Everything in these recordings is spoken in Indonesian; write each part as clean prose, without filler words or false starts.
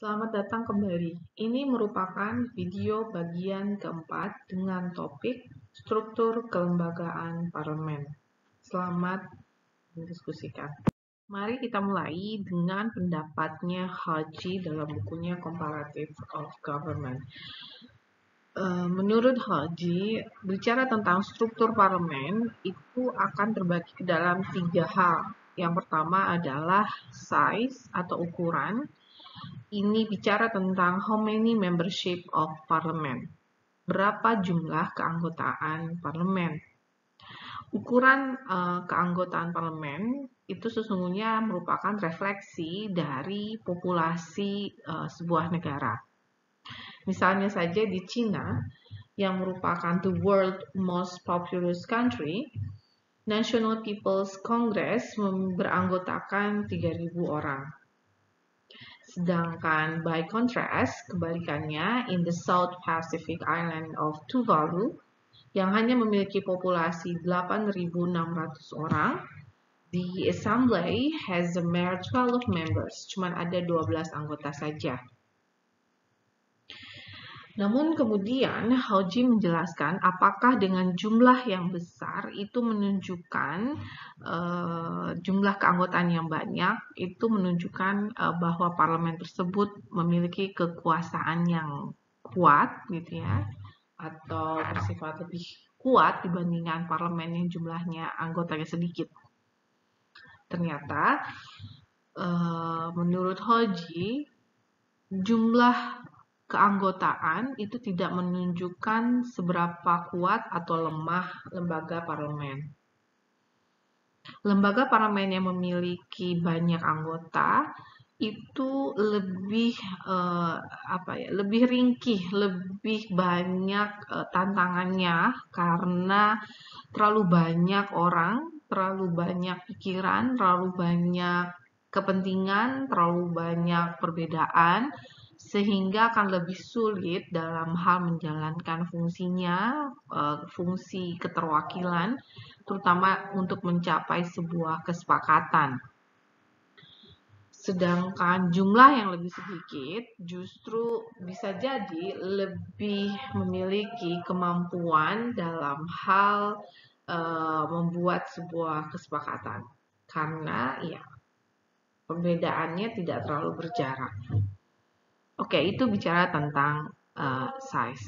Selamat datang kembali. Ini merupakan video bagian keempat dengan topik struktur kelembagaan parlemen. Selamat mendiskusikan. Mari kita mulai dengan pendapatnya Haji dalam bukunya Comparative of Government. Menurut Haji, bicara tentang struktur parlemen itu akan terbagi ke dalam 3 hal. Yang pertama adalah size atau ukuran. Ini bicara tentang how many membership of parliament. Berapa jumlah keanggotaan parlemen. Ukuran keanggotaan parlemen itu sesungguhnya merupakan refleksi dari populasi sebuah negara. Misalnya saja di Cina, yang merupakan the world most populous country, National People's Congress beranggotakan 3.000 orang. Sedangkan by contrast, kebalikannya, in the South Pacific Island of Tuvalu, yang hanya memiliki populasi 8.600 orang, the Assembly has a mere 12 members, cuma ada 12 anggota saja. Namun kemudian Haji menjelaskan apakah dengan jumlah yang besar itu menunjukkan jumlah keanggotaan yang banyak itu menunjukkan bahwa parlemen tersebut memiliki kekuasaan yang kuat gitu ya, atau bersifat lebih kuat dibandingkan parlemen yang jumlahnya anggotanya sedikit. Ternyata menurut Haji jumlah keanggotaan itu tidak menunjukkan seberapa kuat atau lemah lembaga parlemen. Lembaga parlemen yang memiliki banyak anggota itu lebih lebih ringkih, lebih banyak tantangannya karena terlalu banyak orang, terlalu banyak pikiran, terlalu banyak kepentingan, terlalu banyak perbedaan, sehingga akan lebih sulit dalam hal menjalankan fungsinya, fungsi keterwakilan, terutama untuk mencapai sebuah kesepakatan. Sedangkan jumlah yang lebih sedikit justru bisa jadi lebih memiliki kemampuan dalam hal membuat sebuah kesepakatan. Karena ya perbedaannya tidak terlalu berjarak. Oke, itu bicara tentang size.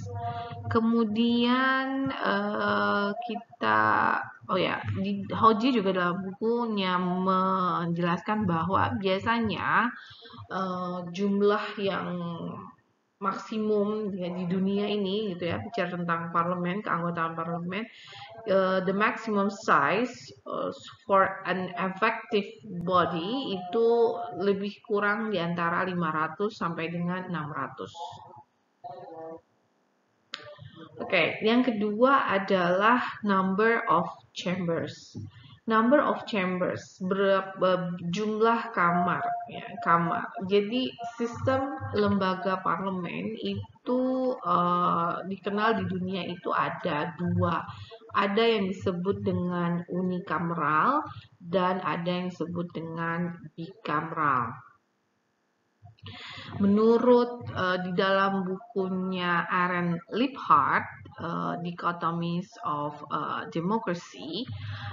Kemudian Haji juga dalam bukunya menjelaskan bahwa biasanya jumlah yang maksimum ya, di dunia ini gitu ya, bicara tentang parlemen, keanggotaan parlemen, the maximum size for an effective body itu lebih kurang di antara 500 sampai dengan 600. Oke, yang kedua adalah number of chambers. Number of chambers, berapa jumlah kamar, ya, kamar. Jadi sistem lembaga parlemen itu dikenal di dunia itu ada dua. Ada yang disebut dengan unikameral dan ada yang disebut dengan bikameral. Menurut di dalam bukunya Aaron Liebhardt, Dichotomies of Democracy,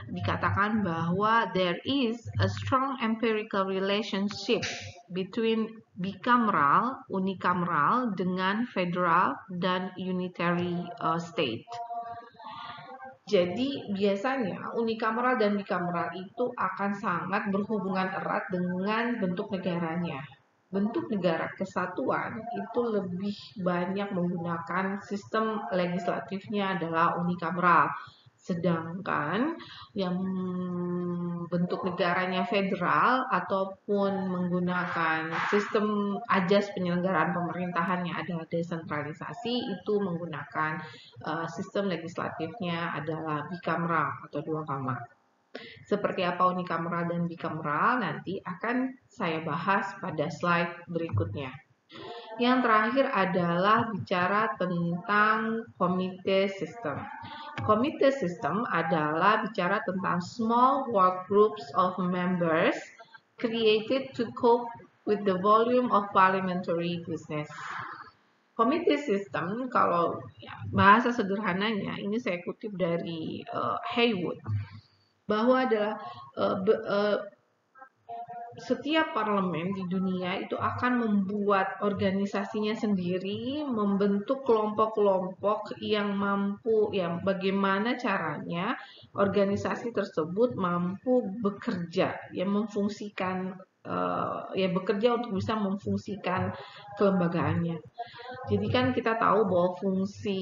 dikatakan bahwa there is a strong empirical relationship between bikameral, unikameral dengan federal dan unitary state. Jadi biasanya unikameral dan bikameral itu akan sangat berhubungan erat dengan bentuk negaranya. Bentuk negara kesatuan itu lebih banyak menggunakan sistem legislatifnya adalah unikameral. Sedangkan yang bentuk negaranya federal ataupun menggunakan sistem ajas penyelenggaraan pemerintahannya adalah desentralisasi, itu menggunakan sistem legislatifnya adalah bikameral atau dua kamar. Seperti apa unikameral dan bikameral nanti akan saya bahas pada slide berikutnya. Yang terakhir adalah bicara tentang komite sistem. Komite sistem adalah bicara tentang small work groups of members created to cope with the volume of parliamentary business. Committee system, kalau ya, bahasa sederhananya, ini saya kutip dari Haywood, bahwa adalah setiap parlemen di dunia itu akan membuat organisasinya sendiri, membentuk kelompok-kelompok yang mampu, yang bagaimana caranya organisasi tersebut mampu bekerja, yang memfungsikan, ya bekerja untuk bisa memfungsikan kelembagaannya. Jadi kan kita tahu bahwa fungsi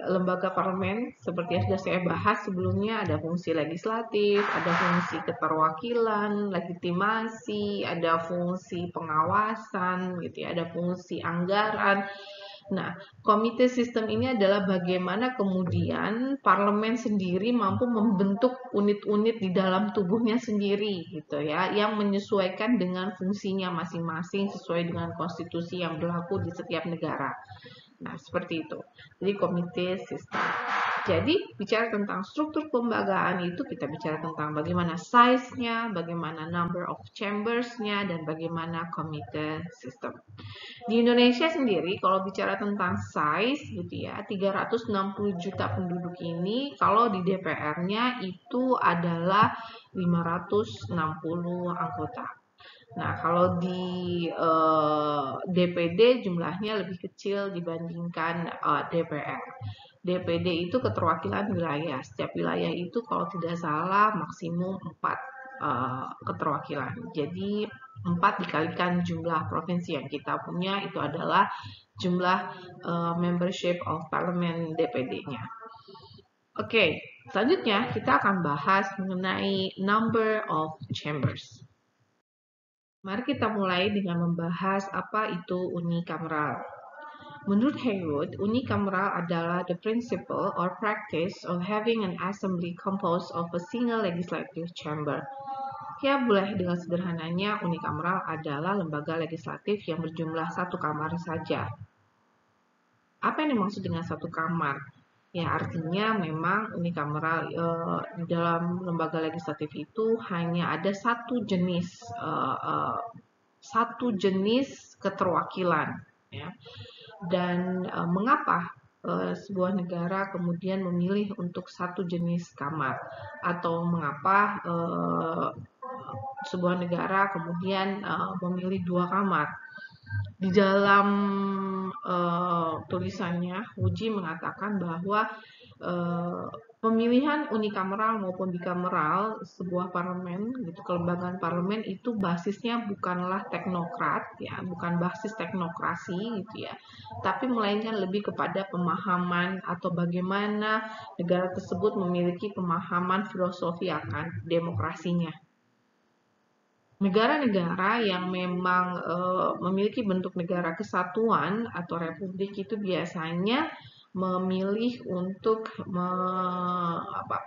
lembaga parlemen seperti yang sudah saya bahas sebelumnya, ada fungsi legislatif, ada fungsi keterwakilan, legitimasi, ada fungsi pengawasan, gitu ya, ada fungsi anggaran. Nah, komite sistem ini adalah bagaimana kemudian parlemen sendiri mampu membentuk unit-unit di dalam tubuhnya sendiri, gitu ya, yang menyesuaikan dengan fungsinya masing-masing sesuai dengan konstitusi yang berlaku di setiap negara. Nah, seperti itu. Jadi komite sistem. Jadi bicara tentang struktur kelembagaan itu kita bicara tentang bagaimana size-nya, bagaimana number of chambers-nya, dan bagaimana komite sistem. Di Indonesia sendiri kalau bicara tentang size gitu ya, 360 juta penduduk ini kalau di DPR-nya itu adalah 560 anggota. Nah, kalau di DPD jumlahnya lebih kecil dibandingkan DPR. DPD itu keterwakilan wilayah. Setiap wilayah itu kalau tidak salah maksimum 4 keterwakilan. Jadi 4 dikalikan jumlah provinsi yang kita punya itu adalah jumlah membership of parliament DPD-nya. Oke, selanjutnya kita akan bahas mengenai number of chambers. Mari kita mulai dengan membahas apa itu unikameral. Menurut Haywood, unikameral adalah the principle or practice of having an assembly composed of a single legislative chamber. Ya, boleh dengan sederhananya, unikameral adalah lembaga legislatif yang berjumlah satu kamar saja. Apa yang dimaksud dengan satu kamar? Ya, artinya memang unikameral di dalam lembaga legislatif itu hanya ada satu jenis keterwakilan, ya. Dan mengapa sebuah negara kemudian memilih untuk satu jenis kamar, atau mengapa sebuah negara kemudian memilih 2 kamar? Di dalam tulisannya, Uji mengatakan bahwa pemilihan unikameral maupun bikameral sebuah parlemen, gitu, kelembagaan parlemen itu basisnya bukanlah teknokrat, ya, bukan basis teknokrasi, gitu ya, tapi melainkan lebih kepada pemahaman atau bagaimana negara tersebut memiliki pemahaman filosofi akan demokrasinya. Negara-negara yang memang memiliki bentuk negara kesatuan atau republik itu biasanya memilih untuk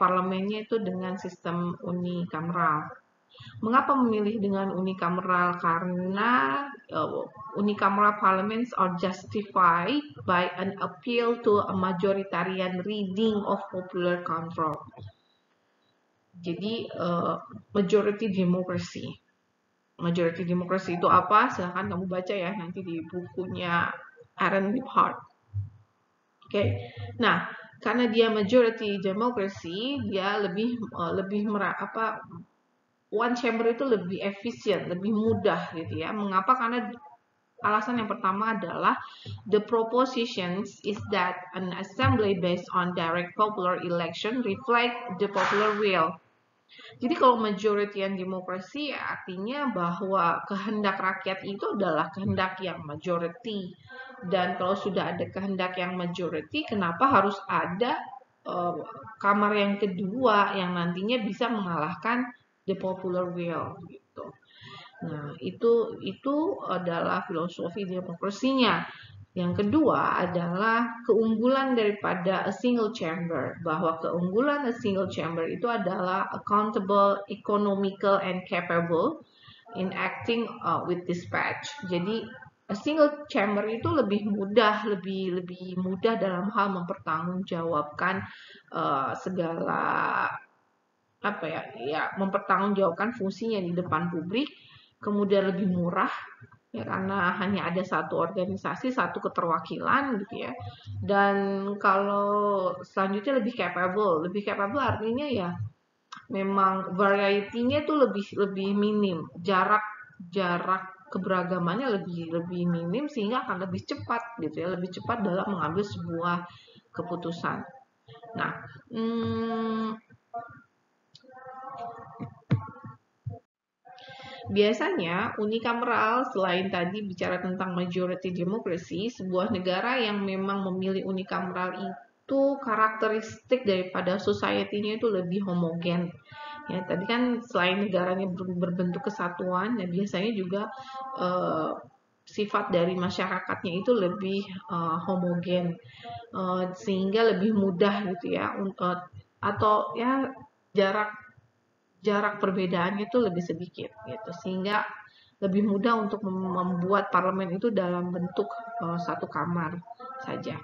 parlemennya itu dengan sistem unikameral. Mengapa memilih dengan unikameral? Karena unicameral parliaments are justified by an appeal to a majoritarian reading of popular control. Jadi majority democracy. Majority democracy itu apa? Silahkan kamu baca ya nanti di bukunya Aaron Liphart. Oke. Nah, karena dia majority democracy, dia lebih one chamber itu lebih efisien, lebih mudah gitu ya. Mengapa? Karena alasan yang pertama adalah the propositions is that an assembly based on direct popular election reflect the popular will. Jadi kalau majority and demokrasi artinya bahwa kehendak rakyat itu adalah kehendak yang majority. Dan kalau sudah ada kehendak yang majority, kenapa harus ada kamar yang kedua yang nantinya bisa mengalahkan the popular will gitu. Nah, itu adalah filosofi demokrasinya. Yang kedua adalah keunggulan daripada a single chamber, bahwa keunggulan a single chamber itu adalah accountable, economical, and capable in acting with dispatch. Jadi a single chamber itu lebih mudah dalam hal mempertanggungjawabkan segala mempertanggungjawabkan fungsinya di depan publik. kemudian lebih murah ya karena hanya ada satu organisasi, satu keterwakilan gitu ya. Dan kalau selanjutnya lebih capable artinya ya memang variety-nya itu lebih minim, jarak keberagamannya lebih minim sehingga akan lebih cepat gitu ya, lebih cepat dalam mengambil sebuah keputusan. Nah, biasanya unikameral selain tadi bicara tentang majority democracy, sebuah negara yang memang memilih unikameral itu karakteristik daripada society-nya itu lebih homogen. Ya, tadi kan selain negaranya berbentuk kesatuan, ya biasanya juga sifat dari masyarakatnya itu lebih homogen, sehingga lebih mudah gitu ya, atau ya jarak perbedaannya itu lebih sedikit gitu, sehingga lebih mudah untuk membuat parlemen itu dalam bentuk satu kamar saja.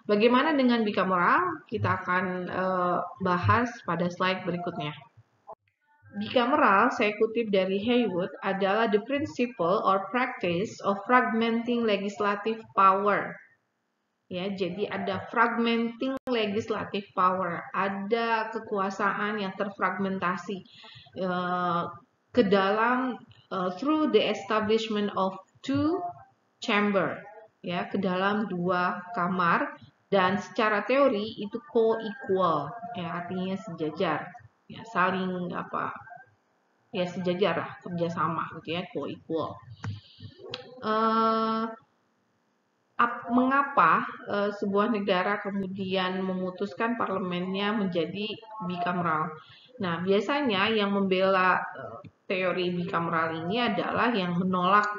Bagaimana dengan bicameral? Kita akan bahas pada slide berikutnya. Bicameral, saya kutip dari Haywood, adalah the principle or practice of fragmenting legislative power. Ya, jadi ada fragmenting legislative power, ada kekuasaan yang terfragmentasi ke dalam through the establishment of two chamber, ya, ke dalam dua kamar, dan secara teori itu co-equal, ya, artinya sejajar, ya, saling ya sejajar lah, kerjasama gitu ya, co-equal. Mengapa sebuah negara kemudian memutuskan parlemennya menjadi bicameral? Nah, biasanya yang membela teori bicameral ini adalah yang menolak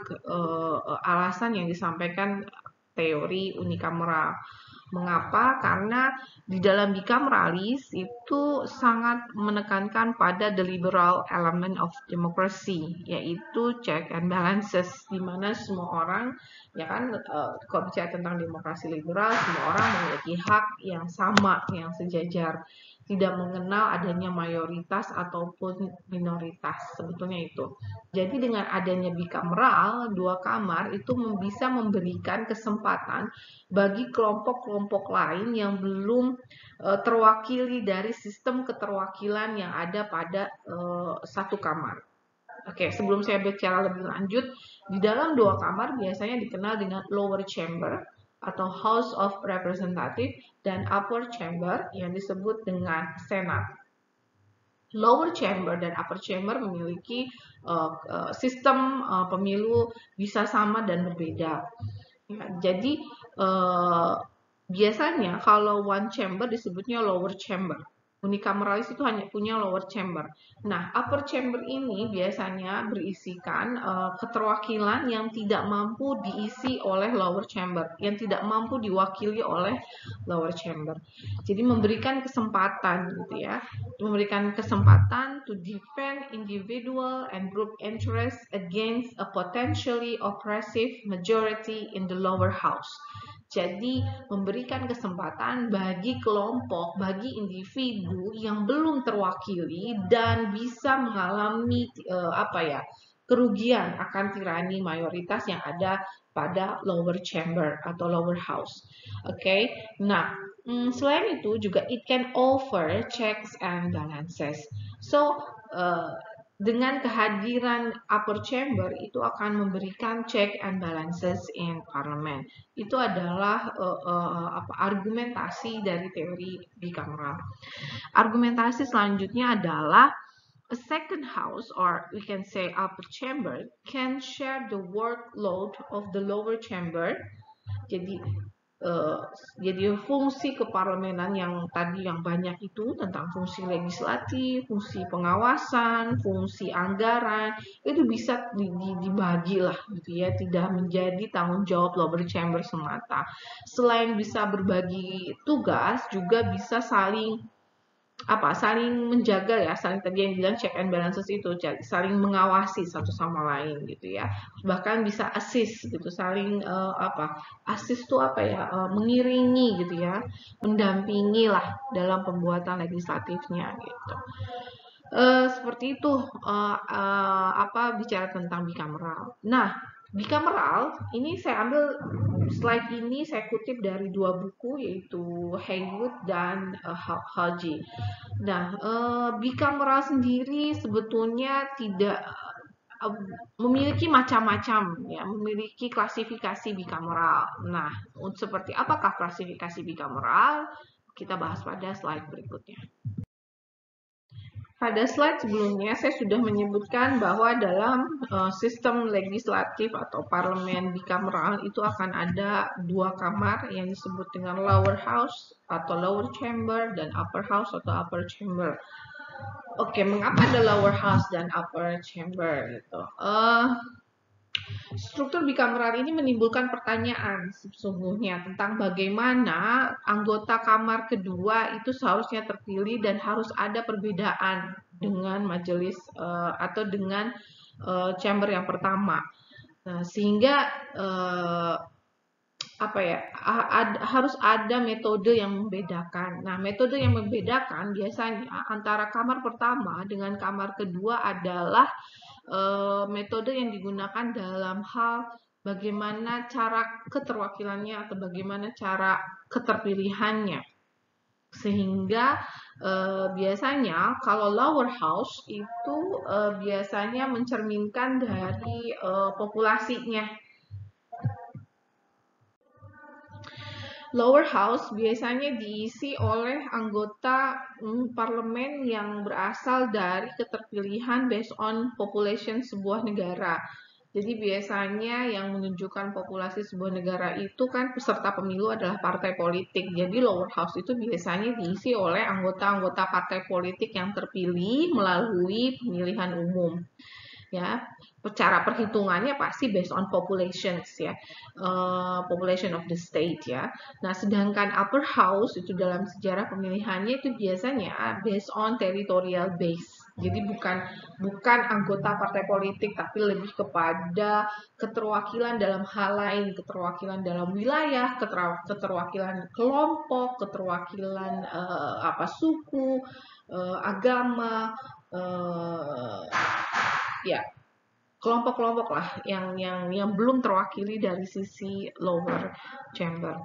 alasan yang disampaikan teori unicameral. Mengapa? Karena di dalam bicameralism itu sangat menekankan pada the liberal element of democracy, yaitu check and balances, di mana semua orang, ya kan, kalau bicara tentang demokrasi liberal, semua orang memiliki hak yang sama, yang sejajar, tidak mengenal adanya mayoritas ataupun minoritas, sebetulnya itu. Jadi dengan adanya bicameral, dua kamar, itu bisa memberikan kesempatan bagi kelompok-kelompok lain yang belum terwakili dari sistem keterwakilan yang ada pada satu kamar. Oke, sebelum saya bicara lebih lanjut, di dalam dua kamar biasanya dikenal dengan lower chamber atau House of Representative dan upper chamber yang disebut dengan Senate. Lower chamber dan upper chamber memiliki sistem pemilu bisa sama dan berbeda. Ya, jadi biasanya kalau one chamber disebutnya lower chamber. Unikameralis itu hanya punya lower chamber. Nah, upper chamber ini biasanya berisikan keterwakilan yang tidak mampu diisi oleh lower chamber, yang tidak mampu diwakili oleh lower chamber. Jadi memberikan kesempatan gitu ya, memberikan kesempatan to defend individual and group interests against a potentially oppressive majority in the lower house. Jadi memberikan kesempatan bagi kelompok, bagi individu yang belum terwakili dan bisa mengalami kerugian akan tirani mayoritas yang ada pada lower chamber atau lower house. Oke. Nah, selain itu juga it can offer checks and balances. So dengan kehadiran upper chamber itu akan memberikan check and balances in parliament. Itu adalah argumentasi dari teori bicameral. Argumentasi selanjutnya adalah a second house, or we can say upper chamber, can share the workload of the lower chamber. Jadi fungsi keparlemenan yang tadi yang banyak itu tentang fungsi legislatif, fungsi pengawasan, fungsi anggaran, itu bisa dibagi lah gitu ya, tidak menjadi tanggung jawab lower chamber semata. Selain bisa berbagi tugas, juga bisa saling menjaga ya, saling tadi yang bilang check and balances itu, saling mengawasi satu sama lain gitu ya, bahkan bisa assist gitu, saling assist itu mengiringi gitu ya, mendampingi lah dalam pembuatan legislatifnya gitu. Seperti itu, bicara tentang bicameral. Nah, bicameral ini saya ambil slide ini saya kutip dari dua buku yaitu Haywood dan Haji. Nah, bicameral sendiri sebetulnya tidak memiliki macam-macam ya, memiliki klasifikasi bicameral. Nah, seperti apakah klasifikasi bicameral? Kita bahas pada slide berikutnya. Pada slide sebelumnya saya sudah menyebutkan bahwa dalam sistem legislatif atau parlemen bicameral itu akan ada dua kamar yang disebut dengan lower house atau lower chamber dan upper house atau upper chamber. Oke, mengapa ada lower house dan upper chamber gitu? Struktur bicameral ini menimbulkan pertanyaan sesungguhnya tentang bagaimana anggota kamar kedua itu seharusnya terpilih dan harus ada perbedaan dengan majelis atau dengan chamber yang pertama. Nah, sehingga harus ada metode yang membedakan. Nah, metode yang membedakan biasanya antara kamar pertama dengan kamar kedua adalah metode yang digunakan dalam hal bagaimana cara keterwakilannya atau bagaimana cara keterpilihannya. Sehingga biasanya kalau lower house itu biasanya mencerminkan dari populasinya. Lower house biasanya diisi oleh anggota parlemen yang berasal dari keterpilihan based on population sebuah negara. Jadi biasanya yang menunjukkan populasi sebuah negara itu kan peserta pemilu adalah partai politik. Jadi lower house itu biasanya diisi oleh anggota-anggota partai politik yang terpilih melalui pemilihan umum. Ya, cara perhitungannya pasti based on populations ya, population of the state ya. Nah, sedangkan upper house itu dalam sejarah pemilihannya itu biasanya based on territorial base. Jadi bukan anggota partai politik, tapi lebih kepada keterwakilan dalam hal lain, keterwakilan dalam wilayah, keterwakilan kelompok, keterwakilan suku, agama, ya kelompok-kelompok lah yang belum terwakili dari sisi lower chamber.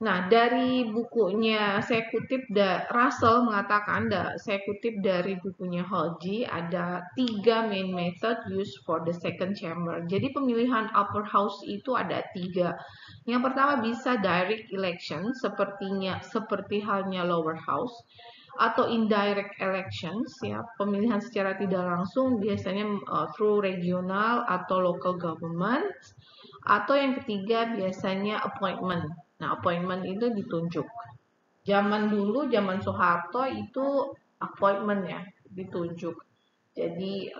Nah, dari bukunya saya kutip Russell mengatakan, saya kutip dari bukunya Hodge, ada 3 main method used for the second chamber. Jadi pemilihan upper house itu ada 3. Yang pertama bisa direct election seperti halnya lower house, atau indirect elections ya, pemilihan secara tidak langsung biasanya through regional atau local government, atau yang ketiga biasanya appointment. Nah, appointment itu ditunjuk. Zaman dulu, zaman Soeharto itu appointment ya, ditunjuk. Jadi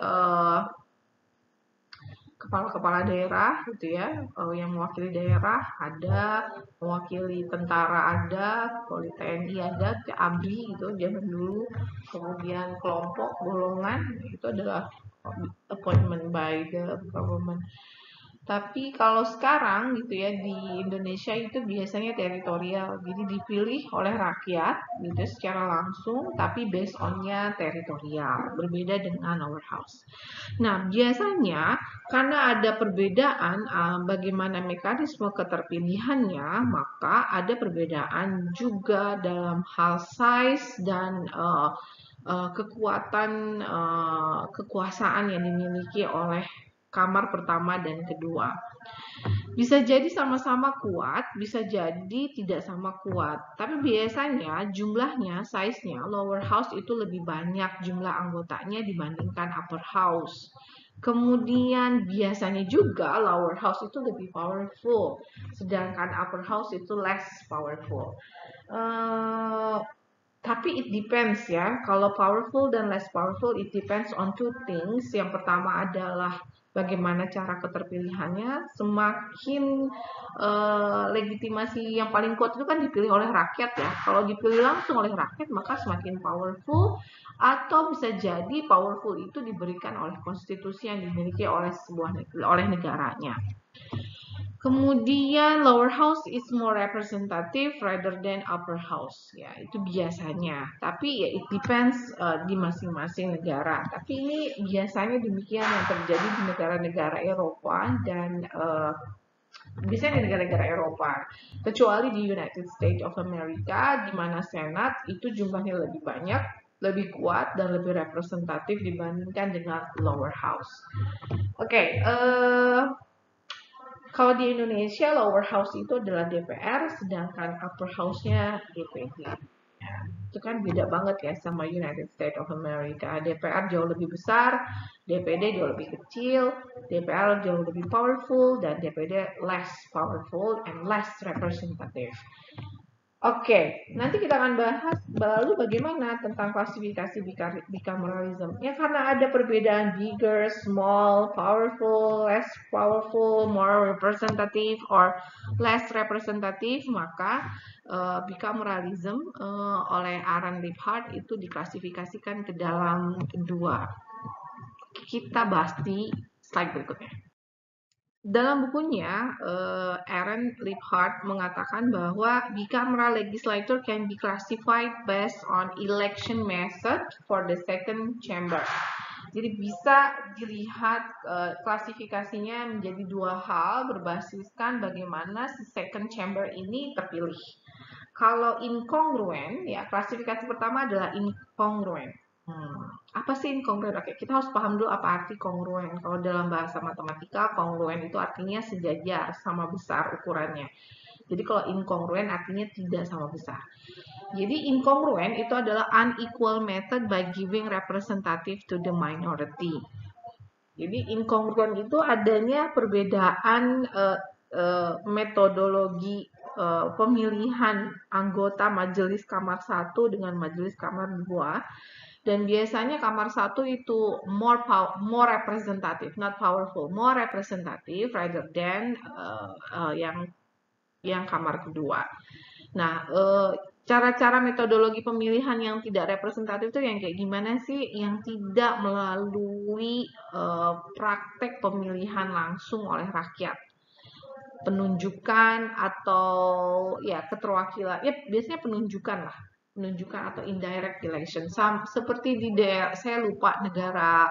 kepala-kepala daerah gitu ya, yang mewakili daerah ada, mewakili tentara ada, TNI ada, ABRI gitu zaman dulu, kemudian kelompok, golongan itu adalah appointment by the government. Tapi kalau sekarang gitu ya di Indonesia itu biasanya teritorial, jadi dipilih oleh rakyat gitu secara langsung, tapi based on-nya teritorial, berbeda dengan lower house. Nah, biasanya karena ada perbedaan bagaimana mekanisme keterpilihannya, maka ada perbedaan juga dalam hal size dan kekuasaan yang dimiliki oleh kamar pertama dan kedua. Bisa jadi sama-sama kuat, bisa jadi tidak sama kuat. Tapi biasanya jumlahnya, size-nya, lower house itu lebih banyak jumlah anggotanya dibandingkan upper house. Kemudian biasanya juga lower house itu lebih powerful, sedangkan upper house itu less powerful. Tapi it depends ya, kalau powerful dan less powerful, it depends on two things. Yang pertama adalah bagaimana cara keterpilihannya. Semakin legitimasi yang paling kuat itu kan dipilih oleh rakyat ya. Kalau dipilih langsung oleh rakyat maka semakin powerful, atau bisa jadi powerful itu diberikan oleh konstitusi yang dimiliki oleh negaranya. Kemudian lower house is more representative rather than upper house. Ya, itu biasanya. Tapi ya it depends di masing-masing negara. Tapi ini biasanya demikian yang terjadi di negara-negara Eropa dan biasanya di negara-negara Eropa. Kecuali di United States of America, di mana Senat itu jumlahnya lebih banyak, lebih kuat, dan lebih representatif dibandingkan dengan lower house. Oke, kalau di Indonesia lower house itu adalah DPR, sedangkan upper house-nya DPD. Ya, itu kan beda banget ya sama United States of America. DPR jauh lebih besar, DPD jauh lebih kecil, DPR jauh lebih powerful, dan DPD less powerful and less representative. Oke, nanti kita akan bahas lalu bagaimana tentang klasifikasi bicameralism. Ya karena ada perbedaan bigger, small, powerful, less powerful, more representative, or less representative, maka bicameralism oleh Aaron Liebhardt itu diklasifikasikan ke dalam dua. Kita bahas di slide berikutnya. Dalam bukunya, Aaron Liebhardt mengatakan bahwa bicameral legislature can be classified based on election method for the second chamber. Jadi bisa dilihat klasifikasinya menjadi dua hal berbasiskan bagaimana si second chamber ini terpilih. Kalau incongruent, ya klasifikasi pertama adalah incongruent. Apa sih inkongruen? Oke, kita harus paham dulu apa arti kongruen. Kalau dalam bahasa matematika, kongruen itu artinya sejajar, sama besar ukurannya. Jadi kalau inkongruen artinya tidak sama besar. Jadi inkongruen itu adalah unequal method by giving representative to the minority. Jadi inkongruen itu adanya perbedaan metodologi pemilihan anggota majelis kamar 1 dengan majelis kamar 2. Dan biasanya kamar 1 itu more representative, not powerful, more representative rather than yang kamar kedua. Nah, cara-cara metodologi pemilihan yang tidak representatif itu yang kayak gimana sih? Yang tidak melalui praktek pemilihan langsung oleh rakyat. Penunjukan atau ya keterwakilan, ya biasanya penunjukan atau indirect election. Seperti di daerah, saya lupa negara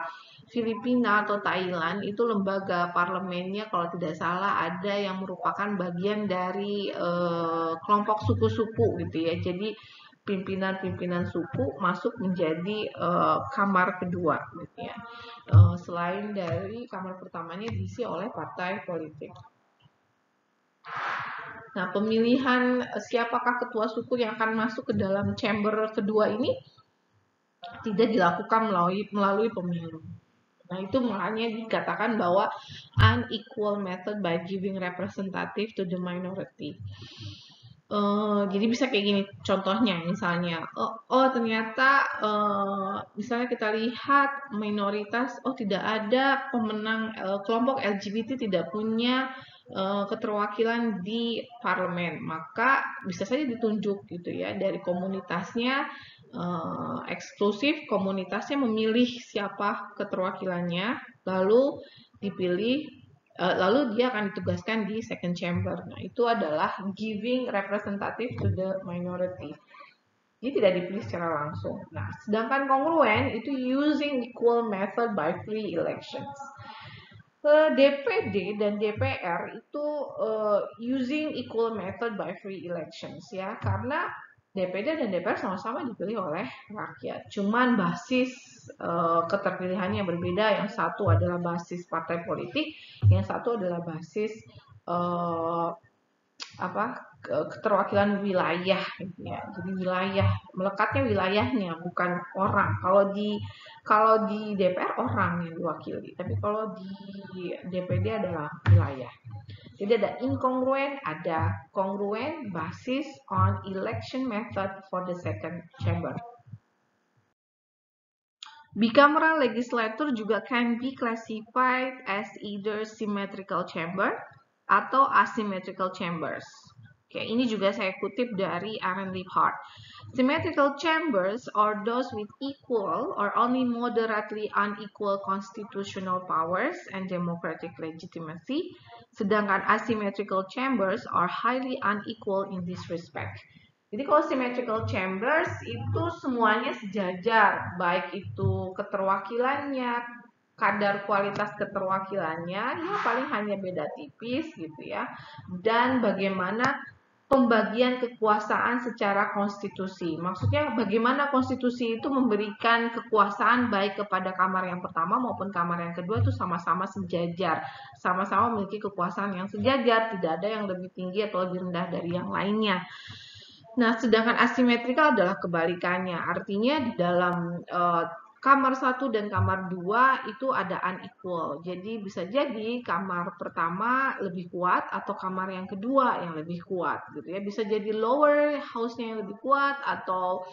Filipina atau Thailand, itu lembaga parlemennya kalau tidak salah ada yang merupakan bagian dari kelompok suku-suku gitu ya. Jadi pimpinan-pimpinan suku masuk menjadi kamar kedua gitu ya. Selain dari kamar pertamanya diisi oleh partai politik. Nah, pemilihan siapakah ketua suku yang akan masuk ke dalam chamber kedua ini tidak dilakukan melalui pemilu. Nah, itu makanya dikatakan bahwa unequal method by giving representative to the minority. Jadi bisa kayak gini contohnya, misalnya, ternyata misalnya kita lihat minoritas, tidak ada pemenang kelompok LGBT tidak punya keterwakilan di parlemen, maka bisa saja ditunjuk gitu ya dari komunitasnya, eksklusif komunitasnya memilih siapa keterwakilannya, lalu dipilih, lalu dia akan ditugaskan di second chamber. Nah, itu adalah giving representative to the minority. Dia tidak dipilih secara langsung. Nah, sedangkan kongruen itu using equal method by free elections. DPD dan DPR itu using equal method by free elections ya, karena DPD dan DPR sama-sama dipilih oleh rakyat. Cuman basis keterpilihannya berbeda. Yang satu adalah basis partai politik, yang satu adalah basis keterwakilan wilayah gitu ya. Jadi wilayah, melekatnya wilayahnya bukan orang. Kalau di DPR orang yang diwakili, tapi kalau di DPD adalah wilayah. Jadi ada incongruent, ada congruent, basis on election method for the second chamber. Bicameral legislature juga can be classified as either symmetrical chamber atau asymmetrical chambers. Oke, ini juga saya kutip dari Aaron Liebhardt. Symmetrical chambers are those with equal or only moderately unequal constitutional powers and democratic legitimacy, sedangkan asymmetrical chambers are highly unequal in this respect. Jadi kalau symmetrical chambers itu semuanya sejajar, baik itu keterwakilannya, kadar kualitas keterwakilannya, ya paling hanya beda tipis gitu ya, dan bagaimana pembagian kekuasaan secara konstitusi. Maksudnya bagaimana konstitusi itu memberikan kekuasaan baik kepada kamar yang pertama maupun kamar yang kedua itu sama-sama sejajar, sama-sama memiliki kekuasaan yang sejajar, tidak ada yang lebih tinggi atau lebih rendah dari yang lainnya. Nah, sedangkan asimetrikal adalah kebalikannya. Artinya di dalam kamar 1 dan kamar 2 itu ada unequal. Jadi bisa jadi kamar pertama lebih kuat atau kamar yang kedua yang lebih kuat gitu ya. Bisa jadi lower house-nya yang lebih kuat atau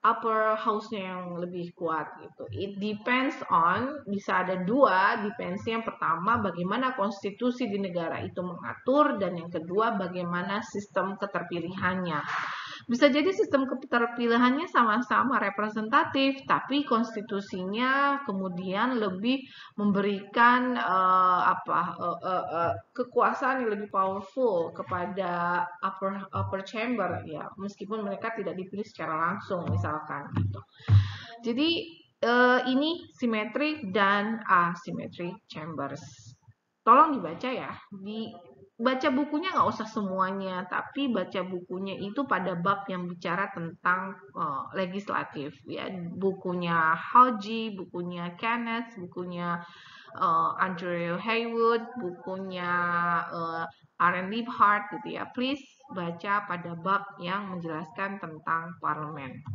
upper house-nya yang lebih kuat gitu. It depends on, bisa ada dua, depends yang pertama bagaimana konstitusi di negara itu mengatur, dan yang kedua bagaimana sistem keterpilihannya. Bisa jadi sistem keterpilihannya sama-sama representatif, tapi konstitusinya kemudian lebih memberikan kekuasaan yang lebih powerful kepada upper chamber ya, meskipun mereka tidak dipilih secara langsung misalkan gitu. Jadi ini symmetric dan asymmetric chambers. Tolong dibaca ya, baca bukunya nggak usah semuanya, tapi baca bukunya itu pada bab yang bicara tentang legislatif ya, bukunya Haji, bukunya Kenneth, bukunya Andrew Haywood, bukunya Aaron Liebhardt gitu ya. Please baca pada bab yang menjelaskan tentang parlemen.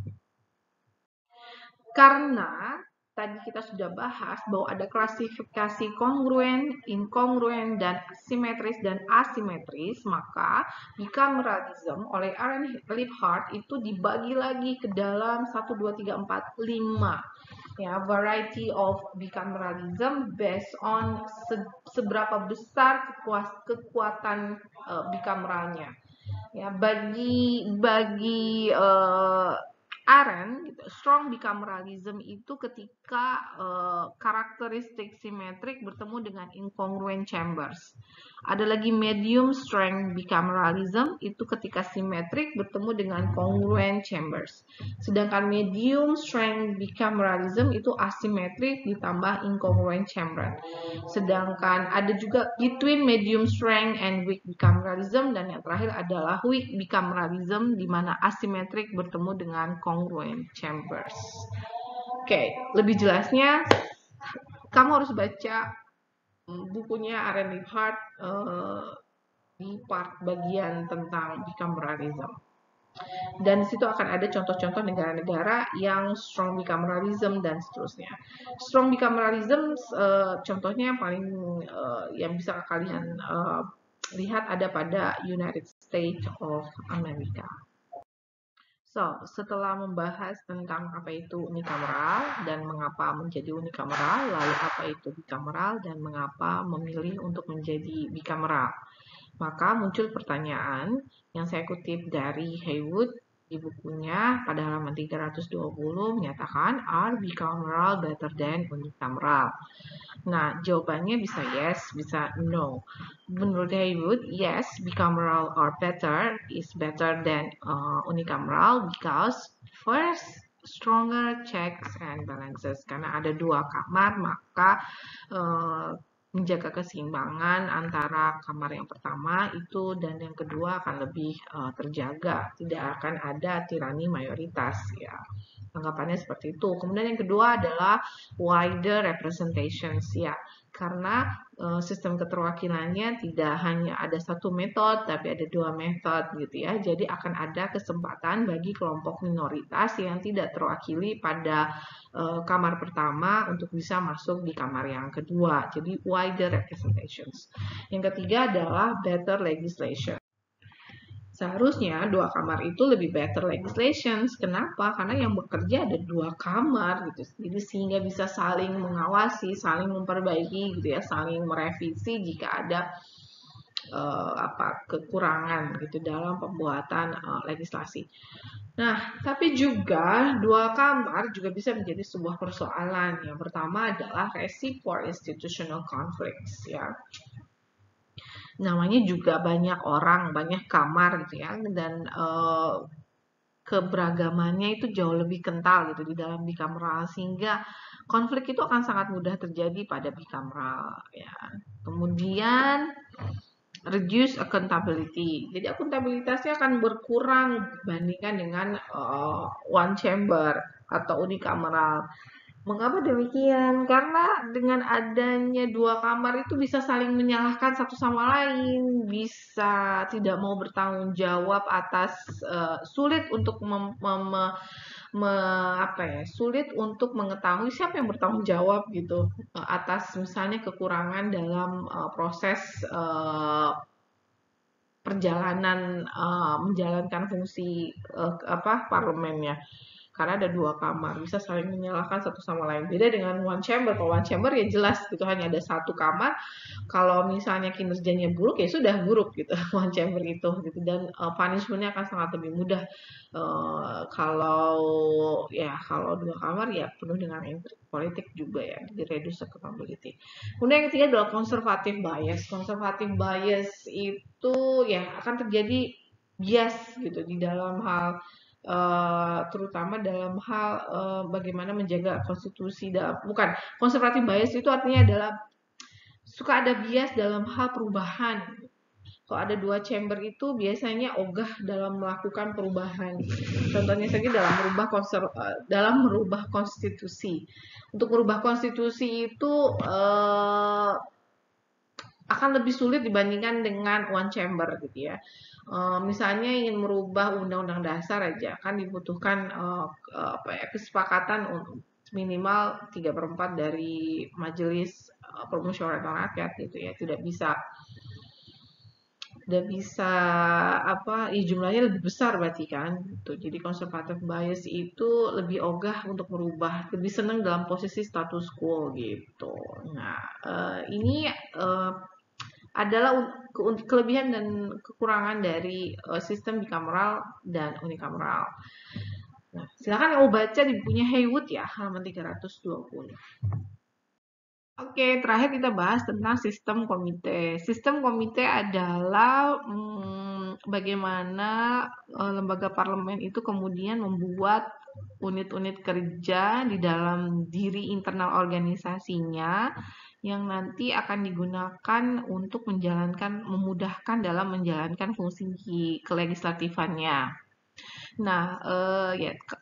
Karena tadi kita sudah bahas bahwa ada klasifikasi kongruen, inkongruen, dan simetris dan asimetris, maka bicameralism oleh Aaron Liebhardt itu dibagi lagi ke dalam 1, 2, 3, 4, 5. Ya, variety of bicameralism based on seberapa besar kekuatan bicameralnya. Ya, bagi Aaron, strong bicameralism itu ketika karakteristik simetrik bertemu dengan incongruent chambers. Ada lagi medium strength bicameralism, itu ketika simetrik bertemu dengan congruent chambers. Sedangkan medium strength bicameralism itu asimetrik ditambah incongruent chamber. Sedangkan ada juga between medium strength and weak bicameralism, dan yang terakhir adalah weak bicameralism di mana asimetrik bertemu dengan congruent chambers. Oke, lebih jelasnya kamu harus baca bukunya Aaron Liebhardt di part bagian tentang bicameralism. Dan di situ akan ada contoh-contoh negara-negara yang strong bicameralism dan seterusnya. Strong bicameralism contohnya yang paling yang bisa kalian lihat ada pada United States of America. So, setelah membahas tentang apa itu unikameral dan mengapa menjadi unikameral, lalu apa itu bikameral dan mengapa memilih untuk menjadi bikameral, maka muncul pertanyaan yang saya kutip dari Haywood di bukunya pada halaman 320 menyatakan, are bicameral better than unicameral? Nah, jawabannya bisa yes, bisa no. Menurut Haywood, yes, bicameral are better, is better than unicameral because first, stronger checks and balances. Karena ada dua kamar, maka menjaga keseimbangan antara kamar yang pertama itu dan yang kedua akan lebih terjaga. Tidak akan ada tirani mayoritas ya. Anggapannya seperti itu. Kemudian yang kedua adalah wider representations ya. Karena sistem keterwakilannya tidak hanya ada satu metode, tapi ada dua metode gitu ya. Jadi akan ada kesempatan bagi kelompok minoritas yang tidak terwakili pada kamar pertama untuk bisa masuk di kamar yang kedua. Jadi wider representations. Yang ketiga adalah better legislation. Seharusnya dua kamar itu lebih better legislations. Kenapa? Karena yang bekerja ada dua kamar gitu. Jadi sehingga bisa saling mengawasi, saling memperbaiki gitu ya, saling merevisi jika ada kekurangan gitu dalam pembuatan legislasi. Nah, tapi juga dua kamar juga bisa menjadi sebuah persoalan. Yang pertama adalah resi for institutional conflicts ya. Namanya juga banyak orang, banyak kamar gitu ya, dan keberagamannya itu jauh lebih kental gitu di dalam bicameral, sehingga konflik itu akan sangat mudah terjadi pada bicameral ya. Kemudian reduce accountability. Jadi akuntabilitasnya akan berkurang dibandingkan dengan one chamber atau unicameral. Mengapa demikian? Karena dengan adanya dua kamar itu bisa saling menyalahkan satu sama lain, bisa tidak mau bertanggung jawab atas sulit untuk sulit untuk mengetahui siapa yang bertanggung jawab gitu atas misalnya kekurangan dalam proses perjalanan menjalankan fungsi parlemennya. Karena ada dua kamar, bisa saling menyalahkan satu sama lain. Beda dengan one chamber. Kalau one chamber ya jelas gitu, hanya ada satu kamar. Kalau misalnya kinerjanya buruk ya sudah buruk gitu one chamber itu gitu, dan punishmentnya akan sangat lebih mudah. Kalau dua kamar ya penuh dengan intrik politik juga ya, di reduce accountability. Kemudian yang ketiga adalah conservative bias. Conservative bias itu ya akan terjadi bias gitu di dalam hal terutama dalam hal bagaimana menjaga konstitusi. Bukan, conservative bias itu artinya adalah suka ada bias dalam hal perubahan. Kalau ada dua chamber itu biasanya ogah dalam melakukan perubahan. Contohnya saja dalam merubah konstitusi. Untuk merubah konstitusi itu akan lebih sulit dibandingkan dengan one chamber gitu ya. Misalnya ingin merubah undang-undang dasar aja kan dibutuhkan kesepakatan minimal 3/4 dari majelis permusyawaratan rakyat gitu ya. Tidak bisa jumlahnya lebih besar berarti kan gitu. Jadi conservative bias itu lebih ogah untuk merubah, lebih senang dalam posisi status quo gitu. Nah, ini adalah kelebihan dan kekurangan dari sistem bicameral dan unicameral. Nah, silakan yang mau baca di bukunya Haywood ya, halaman 320. Oke, terakhir kita bahas tentang sistem komite. Sistem komite adalah bagaimana lembaga parlemen itu kemudian membuat unit-unit kerja di dalam diri internal organisasinya yang nanti akan digunakan untuk memudahkan dalam menjalankan fungsi kelegislatifannya. Nah,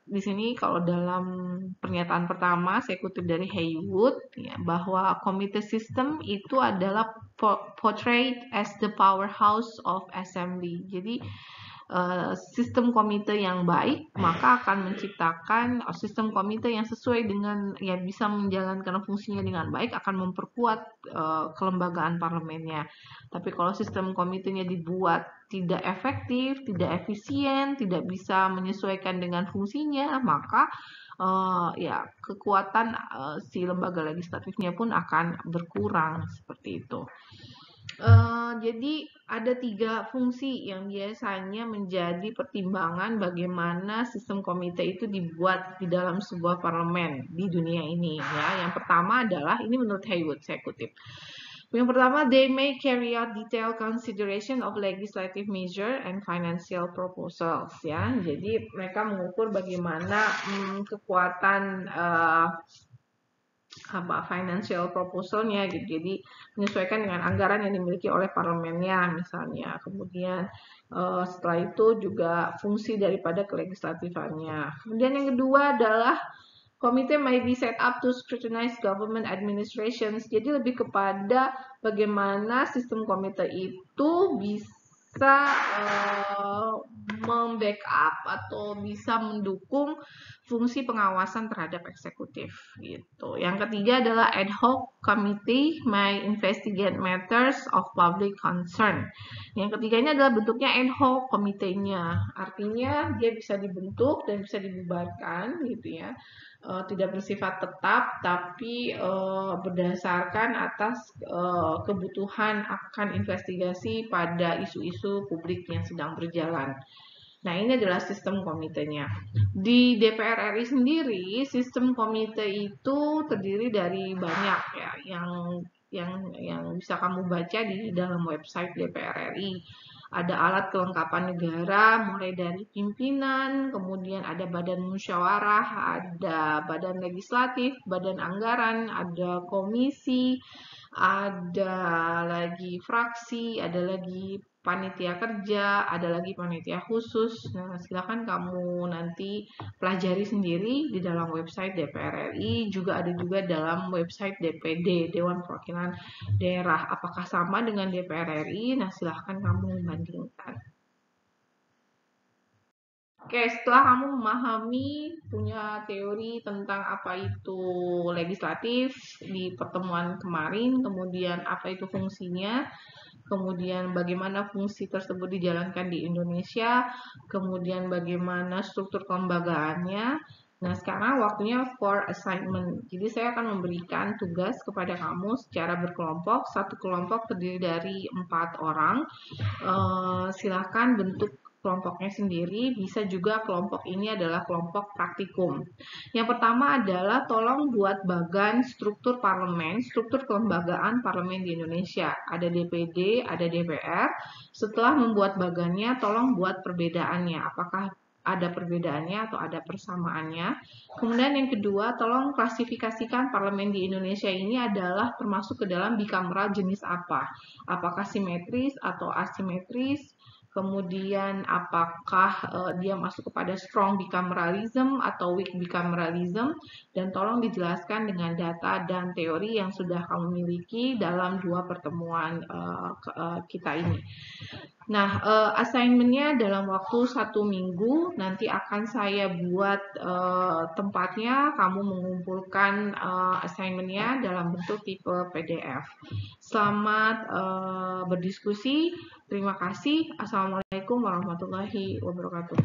di sini kalau dalam pernyataan pertama saya kutip dari Haywood ya, bahwa komite system itu adalah portrayed as the powerhouse of assembly. Jadi sistem komite yang baik maka akan menciptakan sistem komite yang sesuai dengan ya bisa menjalankan fungsinya dengan baik, akan memperkuat kelembagaan parlemennya. Tapi kalau sistem komitenya dibuat tidak efektif, tidak efisien, tidak bisa menyesuaikan dengan fungsinya, maka kekuatan si lembaga legislatifnya pun akan berkurang seperti itu. Jadi ada 3 fungsi yang biasanya menjadi pertimbangan bagaimana sistem komite itu dibuat di dalam sebuah parlemen di dunia ini ya. Yang pertama adalah, ini menurut Haywood, saya kutip. Yang pertama, they may carry out detailed consideration of legislative measure and financial proposals ya. Jadi mereka mengukur bagaimana kekuatan financial proposalnya gitu. Jadi menyesuaikan dengan anggaran yang dimiliki oleh parlemennya misalnya. Kemudian setelah itu juga fungsi daripada kelegislatifannya. Kemudian yang kedua adalah komite may be set up to scrutinize government administrations. Jadi lebih kepada bagaimana sistem komite itu bisa membackup atau bisa mendukung fungsi pengawasan terhadap eksekutif gitu. Yang ketiga adalah ad hoc committee may investigate matters of public concern. Yang ketiganya adalah bentuknya ad hoc komitenya. Artinya dia bisa dibentuk dan bisa dibubarkan gitu ya. tidak bersifat tetap, tapi berdasarkan atas kebutuhan akan investigasi pada isu-isu publik yang sedang berjalan. Nah, ini adalah sistem komitenya. Di DPR RI sendiri, sistem komite itu terdiri dari banyak ya, yang bisa kamu baca di dalam website DPR RI. Ada alat kelengkapan negara, mulai dari pimpinan, kemudian ada badan musyawarah, ada badan legislatif, badan anggaran, ada komisi, ada lagi fraksi, ada lagi panitia kerja, ada lagi panitia khusus. Nah, silakan kamu nanti pelajari sendiri di dalam website DPR RI, juga ada juga dalam website DPD, Dewan Perwakilan Daerah. Apakah sama dengan DPR RI? Nah, silakan kamu membandingkan. Oke, setelah kamu memahami, punya teori tentang apa itu legislatif di pertemuan kemarin, kemudian apa itu fungsinya, kemudian bagaimana fungsi tersebut dijalankan di Indonesia, kemudian bagaimana struktur kelembagaannya. Nah, sekarang waktunya for assignment. Jadi saya akan memberikan tugas kepada kamu secara berkelompok. Satu kelompok terdiri dari 4 orang. Silakan bentuk kelompoknya sendiri, bisa juga kelompok ini adalah kelompok praktikum. Yang pertama adalah tolong buat bagan struktur parlemen, struktur kelembagaan parlemen di Indonesia. Ada DPD, ada DPR. Setelah membuat bagannya, tolong buat perbedaannya. Apakah ada perbedaannya atau ada persamaannya. Kemudian yang kedua, tolong klasifikasikan parlemen di Indonesia ini adalah termasuk ke dalam bikameral jenis apa. Apakah simetris atau asimetris, kemudian apakah dia masuk kepada strong bicameralism atau weak bicameralism, dan tolong dijelaskan dengan data dan teori yang sudah kamu miliki dalam 2 pertemuan kita ini. Nah, assignment-nya dalam waktu 1 minggu, nanti akan saya buat tempatnya, kamu mengumpulkan assignment-nya dalam bentuk tipe PDF. Selamat berdiskusi, terima kasih. Assalamualaikum warahmatullahi wabarakatuh.